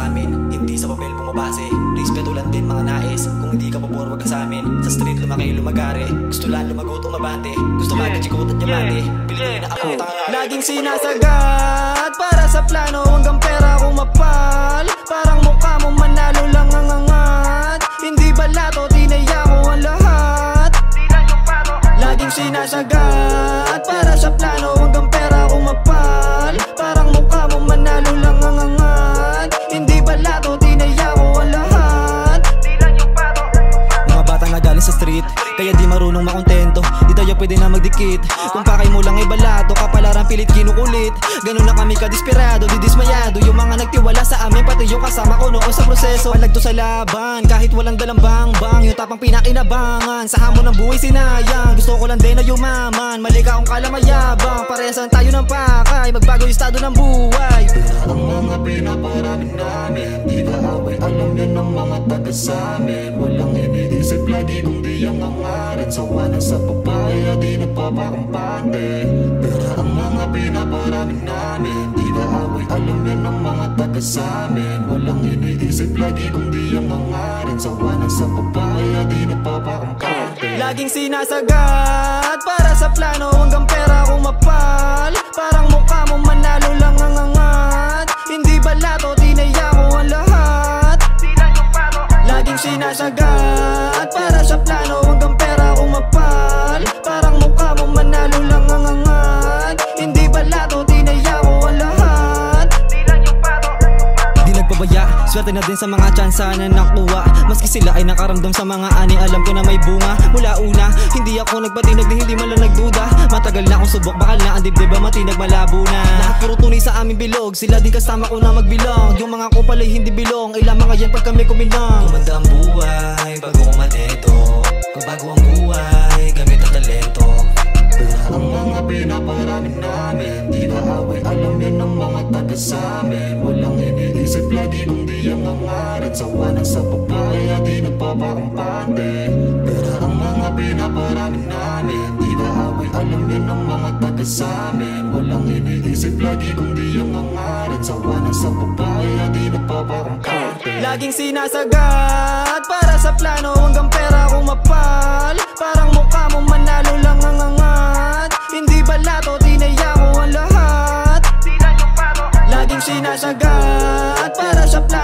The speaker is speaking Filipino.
sa amin, hindi sa papel bumabase. Respeto lang din mga nais, kung hindi ka pabor wag ka sa amin. Sa street lumaki lumagare, gusto lang lumagot umabante. Gusto magad chikot at diamante, piliin na ako tanga. Laging sinasagat para sa plano hanggang pera kung mapal. Parang mukha mo manalo lang ang angat. Hindi balato, tinaya ko ang lahat. Laging sinasagat para sa plano hanggang pera kung mapal. Parang mukha mo manalo lang ang angat. Hindi balato, tinaya ko ang lahat. Mga batang nagaling sa street, kaya di marunong makontento. Di tayo pwede na magdikit. Kung pakay mo lang ay balato, kapalaran pilit kinukulit. Ganun na kami kadesperado, di dismayado. Yung mga nagtiwala sa amin, pati yung kasama ko noon sa proseso. Palagto sa laban, kahit walang dalang bang-bang. Yung tapang pinakinabangan, sa hamon ng buhay sinayang. Gusto ko lang din na yumaman, mali ka kung kalamayabang. Paresan tayo ng pakay, magbago yung estado ng buhay. Ang mga pinaparami namin, di ka away, alam yan ng mga taga samin. Walang iniisip lagi kung di ang angarin. Sawa na sa papaya, di nagpapakampante. Pero ang mga pinaparami namin, di ka away, alam yan ng mga taga samin. Walang iniisip lagi kung di ang angarin. Sawa na sa papaya, di nagpapakampante. Laging sinasagat para sa plano hanggang pera kung mapal. Parang mukha mo manalo lang ang angat. Hindi balato, tinaya ko ang lahat. Laging sinasagat para sa plano hanggang pera kung mapal. Parang mukha mo manalo lang ang angat. Hindi balato, tinaya ko ang lahat. Di nagpabaya, swerte na din sa mga tsansa na nakuha. Maski sila ay nakaramdam sa mga ani, alam ko na may bunga. Mula una, hindi ako nagpatinag na hindi man lang nagduda. Matagal na akong subok, bakal na ang dibdib matinag malabo na. Lahat puro tunay sa aming bilog, sila din kasama ko na magbilang. Yung mga ko pala'y hindi bilong, ilang mga yan pag kami kuminang. Gumanda ang buhay, bago kumaneto. Pagbago ang buhay, gamit ang talento. Pero ang mga pinaparami namin, di ka away, alam yan ng mga taga samin. Walang iniisip lagi kung di ang angarin. Sawa na sa papaya, di nagpapakampante. Pero ang mga pinaparami namin, di ka away, alam yan ng mga taga samin. Walang iniisip lagi kung di ang angarin. Sawa na sa papaya, di nagpapakampante. Laging sinasagat para sa plano hanggang pera kung mapal. Parang mukha mo manalo lang ang angat. Hindi balato, tinaya ko ang lahat. Laging sinasagat para sa plano